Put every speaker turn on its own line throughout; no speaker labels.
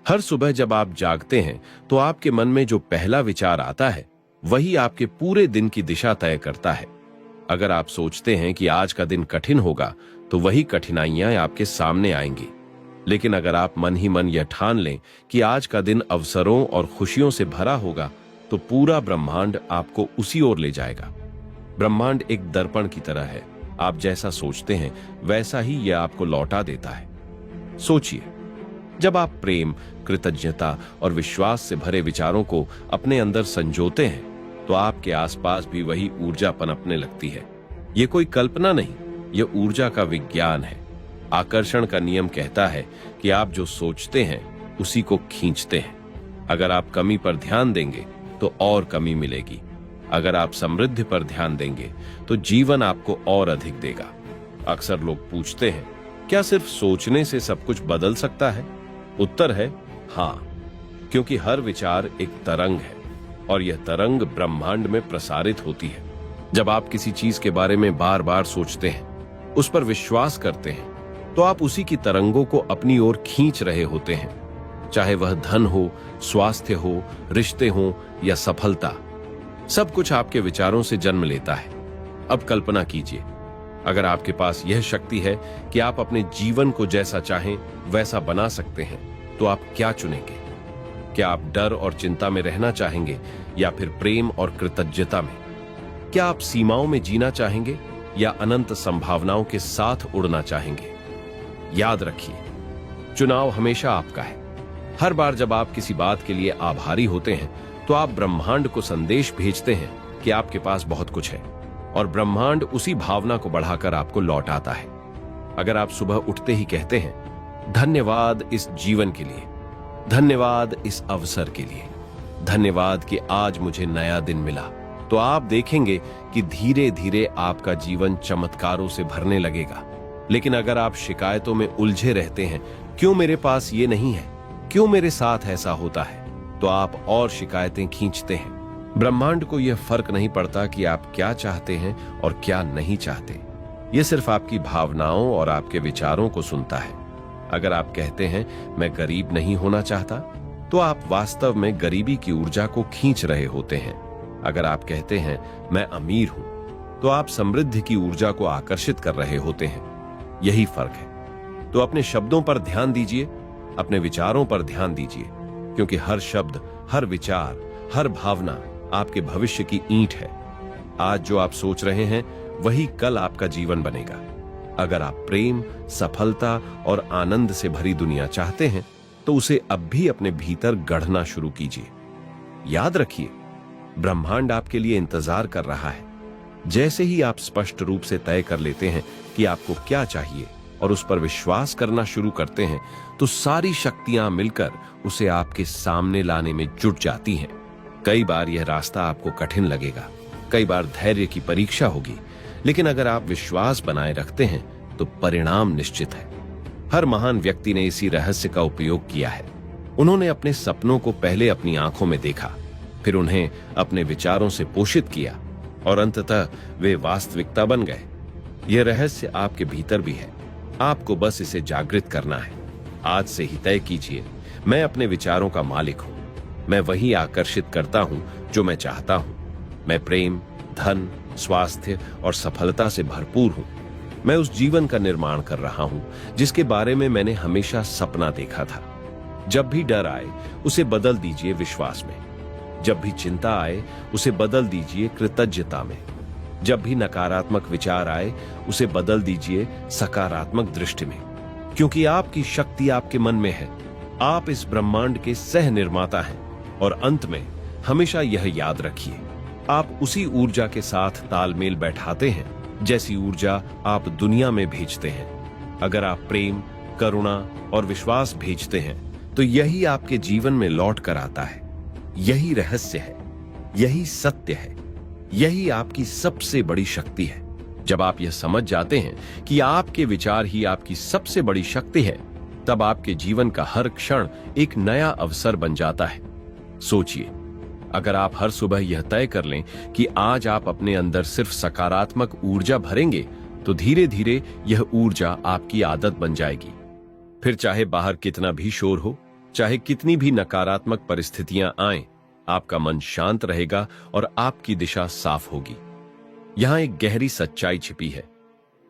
हर सुबह जब आप जागते हैं तो आपके मन में जो पहला विचार आता है वही आपके पूरे दिन की दिशा तय करता है। अगर आप सोचते हैं कि आज का दिन कठिन होगा तो वही कठिनाइयां आपके सामने आएंगी। लेकिन अगर आप मन ही मन यह ठान लें कि आज का दिन अवसरों और खुशियों से भरा होगा तो पूरा ब्रह्मांड आपको उसी ओर ले जाएगा। ब्रह्मांड एक दर्पण की तरह है, आप जैसा सोचते हैं वैसा ही यह आपको लौटा देता है। सोचिए, जब आप प्रेम, कृतज्ञता और विश्वास से भरे विचारों को अपने अंदर संजोते हैं तो आपके आसपास भी वही ऊर्जा पनपने लगती है। यह कोई कल्पना नहीं, यह ऊर्जा का विज्ञान है। आकर्षण का नियम कहता है कि आप जो सोचते हैं उसी को खींचते हैं। अगर आप कमी पर ध्यान देंगे तो और कमी मिलेगी। अगर आप समृद्धि पर ध्यान देंगे तो जीवन आपको और अधिक देगा। अक्सर लोग पूछते हैं, क्या सिर्फ सोचने से सब कुछ बदल सकता है? उत्तर है हाँ, क्योंकि हर विचार एक तरंग है और यह तरंग ब्रह्मांड में प्रसारित होती है। जब आप किसी चीज के बारे में बार बार सोचते हैं, उस पर विश्वास करते हैं, तो आप उसी की तरंगों को अपनी ओर खींच रहे होते हैं। चाहे वह धन हो, स्वास्थ्य हो, रिश्ते हो या सफलता, सब कुछ आपके विचारों से जन्म लेता है। अब कल्पना कीजिए, अगर आपके पास यह शक्ति है कि आप अपने जीवन को जैसा चाहें वैसा बना सकते हैं, तो आप क्या चुनेंगे? क्या आप डर और चिंता में रहना चाहेंगे या फिर प्रेम और कृतज्ञता में? क्या आप सीमाओं में जीना चाहेंगे या अनंत संभावनाओं के साथ उड़ना चाहेंगे? याद रखिए, चुनाव हमेशा आपका है। हर बार जब आप किसी बात के लिए आभारी होते हैं तो आप ब्रह्मांड को संदेश भेजते हैं कि आपके पास बहुत कुछ है, और ब्रह्मांड उसी भावना को बढ़ाकर आपको लौटाता है। अगर आप सुबह उठते ही कहते हैं, धन्यवाद इस जीवन के लिए, धन्यवाद इस अवसर के लिए, धन्यवाद कि आज मुझे नया दिन मिला, तो आप देखेंगे कि धीरे धीरे आपका जीवन चमत्कारों से भरने लगेगा। लेकिन अगर आप शिकायतों में उलझे रहते हैं, क्यों मेरे पास ये नहीं है, क्यों मेरे साथ ऐसा होता है, तो आप और शिकायतें खींचते हैं। ब्रह्मांड को यह फर्क नहीं पड़ता कि आप क्या चाहते हैं और क्या नहीं चाहते। यह सिर्फ आपकी भावनाओं और आपके विचारों को सुनता है। अगर आप कहते हैं मैं गरीब नहीं होना चाहता, तो आप वास्तव में गरीबी की ऊर्जा को खींच रहे होते हैं। अगर आप कहते हैं मैं अमीर हूं, तो आप समृद्धि की ऊर्जा को आकर्षित कर रहे होते हैं। यही फर्क है। तो अपने शब्दों पर ध्यान दीजिए, अपने विचारों पर ध्यान दीजिए, क्योंकि हर शब्द, हर विचार, हर भावना आपके भविष्य की ईंट है। आज जो आप सोच रहे हैं वही कल आपका जीवन बनेगा। अगर आप प्रेम, सफलता और आनंद से भरी दुनिया चाहते हैं तो उसे अब भी अपने भीतर गढ़ना शुरू कीजिए। याद रखिए, ब्रह्मांड आपके लिए इंतजार कर रहा है। जैसे ही आप स्पष्ट रूप से तय कर लेते हैं कि आपको क्या चाहिए और उस पर विश्वास करना शुरू करते हैं, तो सारी शक्तियां मिलकर उसे आपके सामने लाने में जुट जाती हैं। कई बार यह रास्ता आपको कठिन लगेगा, कई बार धैर्य की परीक्षा होगी, लेकिन अगर आप विश्वास बनाए रखते हैं तो परिणाम निश्चित है। हर महान व्यक्ति ने इसी रहस्य का उपयोग किया है। उन्होंने अपने सपनों को पहले अपनी आंखों में देखा, फिर उन्हें अपने विचारों से पोषित किया और अंततः वे वास्तविकता बन गए। यह रहस्य आपके भीतर भी है, आपको बस इसे जागृत करना है। आज से ही तय कीजिए, मैं अपने विचारों का मालिक हूं। मैं वही आकर्षित करता हूं जो मैं चाहता हूं। मैं प्रेम, धन, स्वास्थ्य और सफलता से भरपूर हूं। मैं उस जीवन का निर्माण कर रहा हूं जिसके बारे में मैंने हमेशा सपना देखा था। जब भी डर आए उसे बदल दीजिए विश्वास में। जब भी चिंता आए उसे बदल दीजिए कृतज्ञता में। जब भी नकारात्मक विचार आए उसे बदल दीजिए सकारात्मक दृष्टि में, क्योंकि आपकी शक्ति आपके मन में है। आप इस ब्रह्मांड के सह निर्माता हैं। और अंत में हमेशा यह याद रखिए, आप उसी ऊर्जा के साथ तालमेल बैठाते हैं जैसी ऊर्जा आप दुनिया में भेजते हैं। अगर आप प्रेम, करुणा और विश्वास भेजते हैं तो यही आपके जीवन में लौट कर आता है। यही रहस्य है, यही सत्य है, यही आपकी सबसे बड़ी शक्ति है। जब आप यह समझ जाते हैं कि आपके विचार ही आपकी सबसे बड़ी शक्ति है, तब आपके जीवन का हर क्षण एक नया अवसर बन जाता है। सोचिए, अगर आप हर सुबह यह तय कर लें कि आज आप अपने अंदर सिर्फ सकारात्मक ऊर्जा भरेंगे, तो धीरे धीरे यह ऊर्जा आपकी आदत बन जाएगी। फिर चाहे बाहर कितना भी शोर हो, चाहे कितनी भी नकारात्मक परिस्थितियां आएं, आपका मन शांत रहेगा और आपकी दिशा साफ होगी। यहां एक गहरी सच्चाई छिपी है।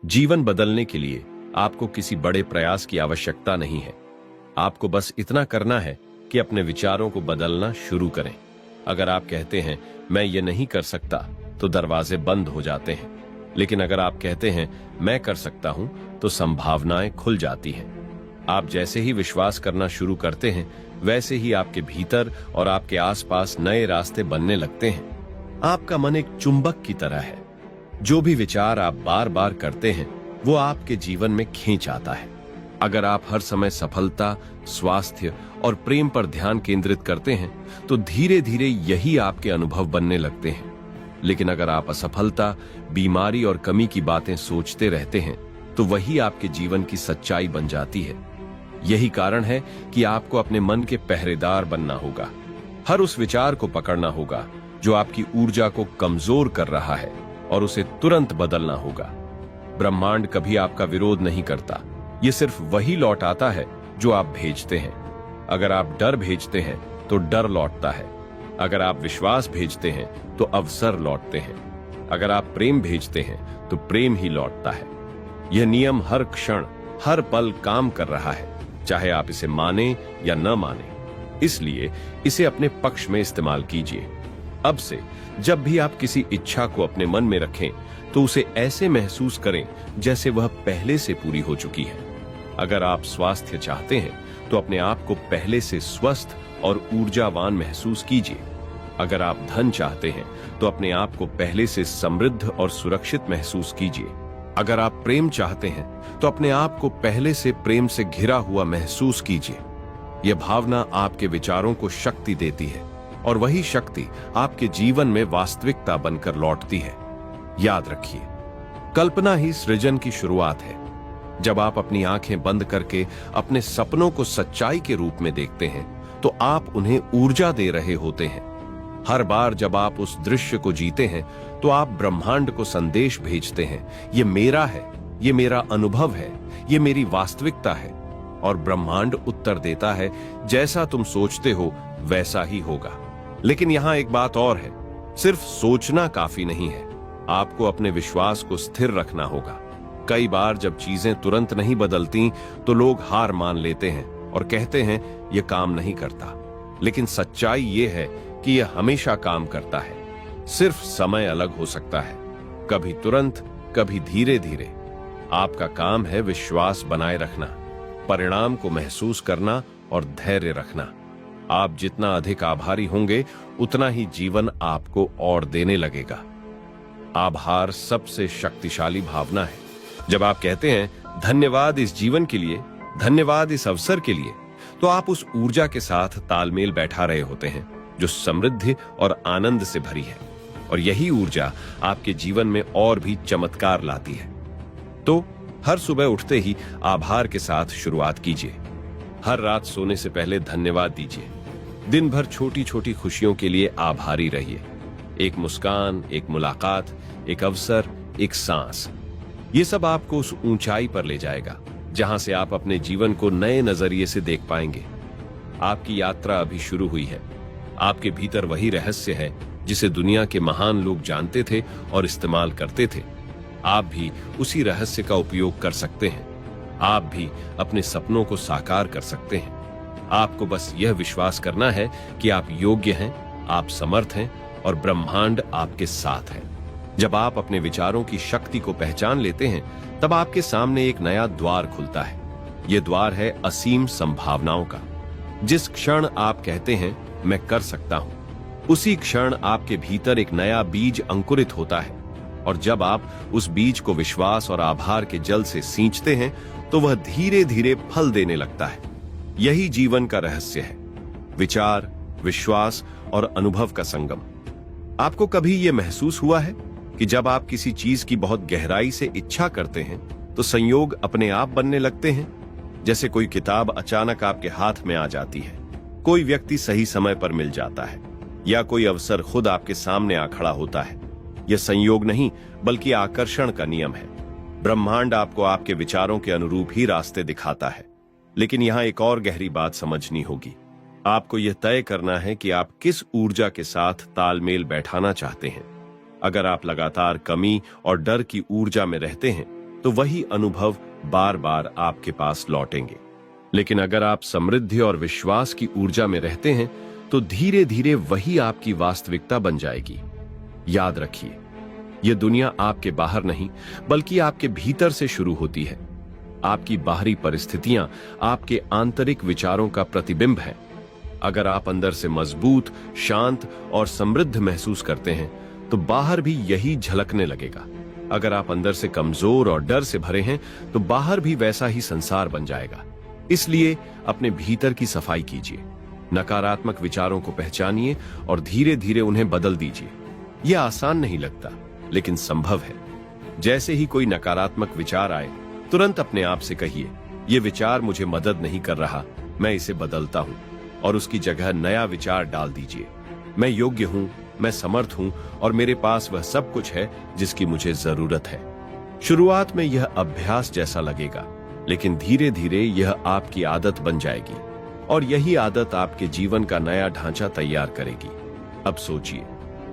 जीवन बदलने के लिए आपको किसी बड़े प्रयास की आवश्यकता नहीं है। आपको बस इतना करना है कि अपने विचारों को बदलना शुरू करें। अगर आप कहते हैं मैं ये नहीं कर सकता, तो दरवाजे बंद हो जाते हैं। लेकिन अगर आप कहते हैं मैं कर सकता हूं, तो संभावनाएं खुल जाती हैं। आप जैसे ही विश्वास करना शुरू करते हैं, वैसे ही आपके भीतर और आपके आसपास नए रास्ते बनने लगते हैं। आपका मन एक चुंबक की तरह है। जो भी विचार आप बार बार करते हैं, वो आपके जीवन में खींच आता है। अगर आप हर समय सफलता, स्वास्थ्य और प्रेम पर ध्यान केंद्रित करते हैं, तो धीरे धीरे यही आपके अनुभव बनने लगते हैं। लेकिन अगर आप असफलता, बीमारी और कमी की बातें सोचते रहते हैं, तो वही आपके जीवन की सच्चाई बन जाती है। यही कारण है कि आपको अपने मन के पहरेदार बनना होगा। हर उस विचार को पकड़ना होगा जो आपकी ऊर्जा को कमजोर कर रहा है, और उसे तुरंत बदलना होगा। ब्रह्मांड कभी आपका विरोध नहीं करता। ये सिर्फ वही लौट आता है जो आप भेजते हैं। अगर आप डर भेजते हैं, तो डर लौटता है। अगर आप विश्वास भेजते हैं, तो अवसर लौटते हैं। अगर आप प्रेम भेजते हैं, तो प्रेम ही लौटता है। यह नियम हर क्षण, हर पल काम कर रहा है, चाहे आप इसे माने या न माने। इसलिए इसे अपने पक्ष में इस्तेमाल कीजिए। अब से जब भी आप किसी इच्छा को अपने मन में रखें, तो उसे ऐसे महसूस करें जैसे वह पहले से पूरी हो चुकी है। अगर आप स्वास्थ्य चाहते हैं, तो अपने आप को पहले से स्वस्थ और ऊर्जावान महसूस कीजिए। अगर आप धन चाहते हैं, तो अपने आप को पहले से समृद्ध और सुरक्षित महसूस कीजिए। अगर आप प्रेम चाहते हैं, तो अपने आप को पहले से प्रेम से घिरा हुआ महसूस कीजिए। यह भावना आपके विचारों को शक्ति देती है, और वही शक्ति आपके जीवन में वास्तविकता बनकर लौटती है। याद रखिए, कल्पना ही सृजन की शुरुआत है। जब आप अपनी आंखें बंद करके अपने सपनों को सच्चाई के रूप में देखते हैं, तो आप उन्हें ऊर्जा दे रहे होते हैं। हर बार जब आप उस दृश्य को जीते हैं, तो आप ब्रह्मांड को संदेश भेजते हैं, ये मेरा है, ये मेरा अनुभव है, ये मेरी वास्तविकता है। और ब्रह्मांड उत्तर देता है, जैसा तुम सोचते हो वैसा ही होगा। लेकिन यहां एक बात और है, सिर्फ सोचना काफी नहीं है, आपको अपने विश्वास को स्थिर रखना होगा। कई बार जब चीजें तुरंत नहीं बदलती, तो लोग हार मान लेते हैं और कहते हैं यह काम नहीं करता। लेकिन सच्चाई यह है कि यह हमेशा काम करता है। सिर्फ समय अलग हो सकता है, कभी तुरंत, कभी धीरे धीरे। आपका काम है विश्वास बनाए रखना, परिणाम को महसूस करना और धैर्य रखना। आप जितना अधिक आभारी होंगे, उतना ही जीवन आपको और देने लगेगा। आभार सबसे शक्तिशाली भावना है। जब आप कहते हैं धन्यवाद इस जीवन के लिए, धन्यवाद इस अवसर के लिए, तो आप उस ऊर्जा के साथ तालमेल बैठा रहे होते हैं जो समृद्धि और आनंद से भरी है। और यही ऊर्जा आपके जीवन में और भी चमत्कार लाती है। तो हर सुबह उठते ही आभार के साथ शुरुआत कीजिए। हर रात सोने से पहले धन्यवाद दीजिए। दिन भर छोटी छोटी खुशियों के लिए आभारी रहिए। एक मुस्कान, एक मुलाकात, एक अवसर, एक सांस, ये सब आपको उस ऊंचाई पर ले जाएगा जहां से आप अपने जीवन को नए नजरिए से देख पाएंगे। आपकी यात्रा अभी शुरू हुई है। आपके भीतर वही रहस्य है जिसे दुनिया के महान लोग जानते थे और इस्तेमाल करते थे। आप भी उसी रहस्य का उपयोग कर सकते हैं। आप भी अपने सपनों को साकार कर सकते हैं। आपको बस यह विश्वास करना है कि आप योग्य हैं, आप समर्थ हैं और ब्रह्मांड आपके साथ है। जब आप अपने विचारों की शक्ति को पहचान लेते हैं, तब आपके सामने एक नया द्वार खुलता है। यह द्वार है असीम संभावनाओं का। जिस क्षण आप कहते हैं मैं कर सकता हूं, उसी क्षण आपके भीतर एक नया बीज अंकुरित होता है। और जब आप उस बीज को विश्वास और आभार के जल से सींचते हैं, तो वह धीरे धीरे फल देने लगता है। यही जीवन का रहस्य है, विचार, विश्वास और अनुभव का संगम। आपको कभी यह महसूस हुआ है कि जब आप किसी चीज की बहुत गहराई से इच्छा करते हैं, तो संयोग अपने आप बनने लगते हैं? जैसे कोई किताब अचानक आपके हाथ में आ जाती है, कोई व्यक्ति सही समय पर मिल जाता है, या कोई अवसर खुद आपके सामने आ खड़ा होता है। यह संयोग नहीं, बल्कि आकर्षण का नियम है। ब्रह्मांड आपको आपके विचारों के अनुरूप ही रास्ते दिखाता है। लेकिन यहां एक और गहरी बात समझनी होगी। आपको यह तय करना है कि आप किस ऊर्जा के साथ तालमेल बैठाना चाहते हैं। अगर आप लगातार कमी और डर की ऊर्जा में रहते हैं तो वही अनुभव बार बार आपके पास लौटेंगे। लेकिन अगर आप समृद्धि और विश्वास की ऊर्जा में रहते हैं तो धीरे धीरे वही आपकी वास्तविकता बन जाएगी। याद रखिए, यह दुनिया आपके बाहर नहीं बल्कि आपके भीतर से शुरू होती है। आपकी बाहरी परिस्थितियां आपके आंतरिक विचारों का प्रतिबिंब हैं। अगर आप अंदर से मजबूत, शांत और समृद्ध महसूस करते हैं तो बाहर भी यही झलकने लगेगा। अगर आप अंदर से कमजोर और डर से भरे हैं तो बाहर भी वैसा ही संसार बन जाएगा। इसलिए अपने भीतर की सफाई कीजिए, नकारात्मक विचारों को पहचानिए और धीरे धीरे उन्हें बदल दीजिए। यह आसान नहीं लगता, लेकिन संभव है। जैसे ही कोई नकारात्मक विचार आए, तुरंत अपने आप से कहिए, यह विचार मुझे मदद नहीं कर रहा, मैं इसे बदलता हूं, और उसकी जगह नया विचार डाल दीजिए। मैं योग्य हूं, मैं समर्थ हूं और मेरे पास वह सब कुछ है जिसकी मुझे जरूरत है। शुरुआत में यह अभ्यास जैसा लगेगा, लेकिन धीरे धीरे यह आपकी आदत बन जाएगी और यही आदत आपके जीवन का नया ढांचा तैयार करेगी। अब सोचिए,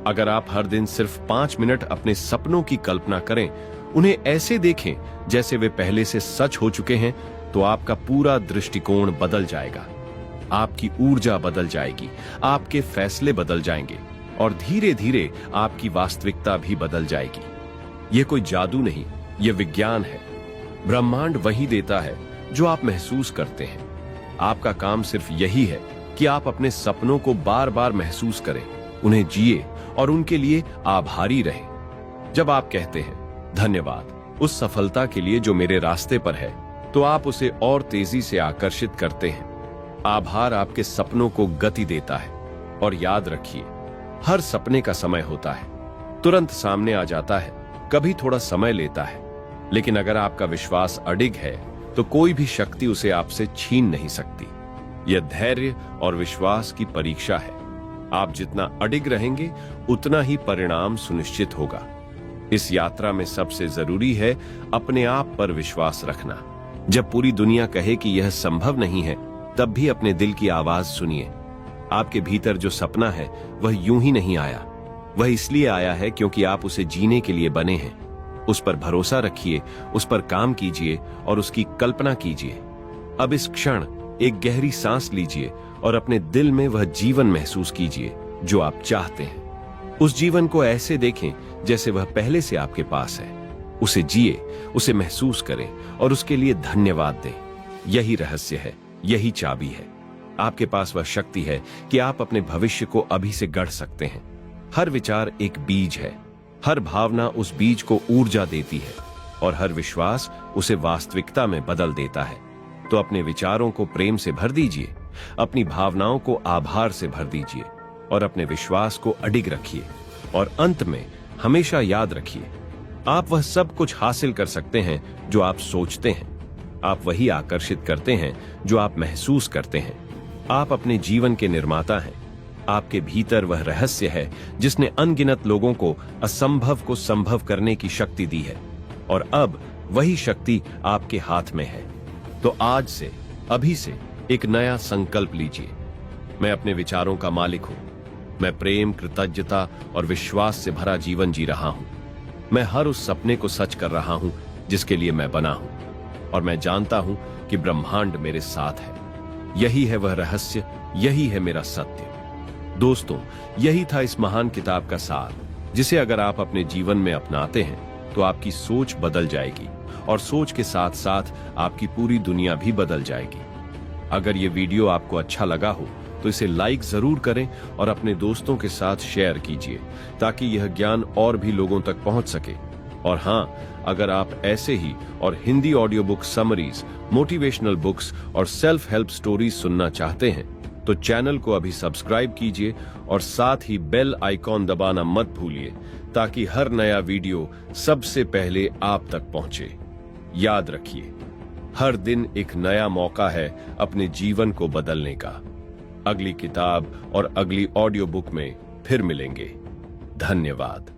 अगर आप हर दिन सिर्फ 5 मिनट अपने सपनों की कल्पना करें, उन्हें ऐसे देखें जैसे वे पहले से सच हो चुके हैं, तो आपका पूरा दृष्टिकोण बदल जाएगा। आपकी ऊर्जा बदल जाएगी, आपके फैसले बदल जाएंगे और धीरे धीरे आपकी वास्तविकता भी बदल जाएगी। यह कोई जादू नहीं, यह विज्ञान है। ब्रह्मांड वही देता है जो आप महसूस करते हैं। आपका काम सिर्फ यही है कि आप अपने सपनों को बार बार महसूस करें, उन्हें जिए और उनके लिए आभारी रहें। जब आप कहते हैं, धन्यवाद उस सफलता के लिए जो मेरे रास्ते पर है, तो आप उसे और तेजी से आकर्षित करते हैं। आभार आपके सपनों को गति देता है। और याद रखिए, हर सपने का समय होता है, तुरंत सामने आ जाता है, कभी थोड़ा समय लेता है। लेकिन अगर आपका विश्वास अडिग है तो कोई भी शक्ति उसे आपसे छीन नहीं सकती। यह धैर्य और विश्वास की परीक्षा है। आप जितना अडिग रहेंगे, उतना ही परिणाम सुनिश्चित होगा। इस यात्रा में सबसे जरूरी है अपने आप पर विश्वास रखना। जब पूरी दुनिया कहे कि यह संभव नहीं है, तब भी अपने दिल की आवाज सुनिए। आपके भीतर जो सपना है वह यूं ही नहीं आया, वह इसलिए आया है क्योंकि आप उसे जीने के लिए बने हैं। उस पर भरोसा रखिए, उस पर काम कीजिए और उसकी कल्पना कीजिए। अब इस क्षण एक गहरी सांस लीजिए और अपने दिल में वह जीवन महसूस कीजिए जो आप चाहते हैं। उस जीवन को ऐसे देखें जैसे वह पहले से आपके पास है। उसे जिए, उसे महसूस करें और उसके लिए धन्यवाद दें। यही रहस्य है, यही चाबी है। आपके पास वह शक्ति है कि आप अपने भविष्य को अभी से गढ़ सकते हैं। हर विचार एक बीज है, हर भावना उस बीज को ऊर्जा देती है और हर विश्वास उसे वास्तविकता में बदल देता है। तो अपने विचारों को प्रेम से भर दीजिए, अपनी भावनाओं को आभार से भर दीजिए और अपने विश्वास को अडिग रखिए। और अंत में हमेशा याद रखिए, आप वह सब कुछ हासिल कर सकते हैं जो आप सोचते हैं। आप वही आकर्षित करते हैं जो आप महसूस करते हैं। आप अपने जीवन के निर्माता हैं। आपके भीतर वह रहस्य है जिसने अनगिनत लोगों को असंभव को संभव करने की शक्ति दी है और अब वही शक्ति आपके हाथ में है। तो आज से, अभी से एक नया संकल्प लीजिए। मैं अपने विचारों का मालिक हूं। मैं प्रेम, कृतज्ञता और विश्वास से भरा जीवन जी रहा हूं। मैं हर उस सपने को सच कर रहा हूं जिसके लिए मैं बना हूं और मैं जानता हूं कि ब्रह्मांड मेरे साथ है। यही है वह रहस्य, यही है मेरा सत्य। दोस्तों, यही था इस महान किताब का सार, जिसे अगर आप अपने जीवन में अपनाते हैं तो आपकी सोच बदल जाएगी और सोच के साथ साथ आपकी पूरी दुनिया भी बदल जाएगी। अगर ये वीडियो आपको अच्छा लगा हो तो इसे लाइक जरूर करें और अपने दोस्तों के साथ शेयर कीजिए ताकि यह ज्ञान और भी लोगों तक पहुंच सके। और हाँ, अगर आप ऐसे ही और Hindi audio book summaries, motivational books और सेल्फ हेल्प स्टोरीज सुनना चाहते हैं तो चैनल को अभी सब्सक्राइब कीजिए और साथ ही बेल आइकॉन दबाना मत भूलिए ताकि हर नया वीडियो सबसे पहले आप तक पहुंचे। याद रखिए, हर दिन एक नया मौका है अपने जीवन को बदलने का। अगली किताब और अगली ऑडियो बुक में फिर मिलेंगे। धन्यवाद।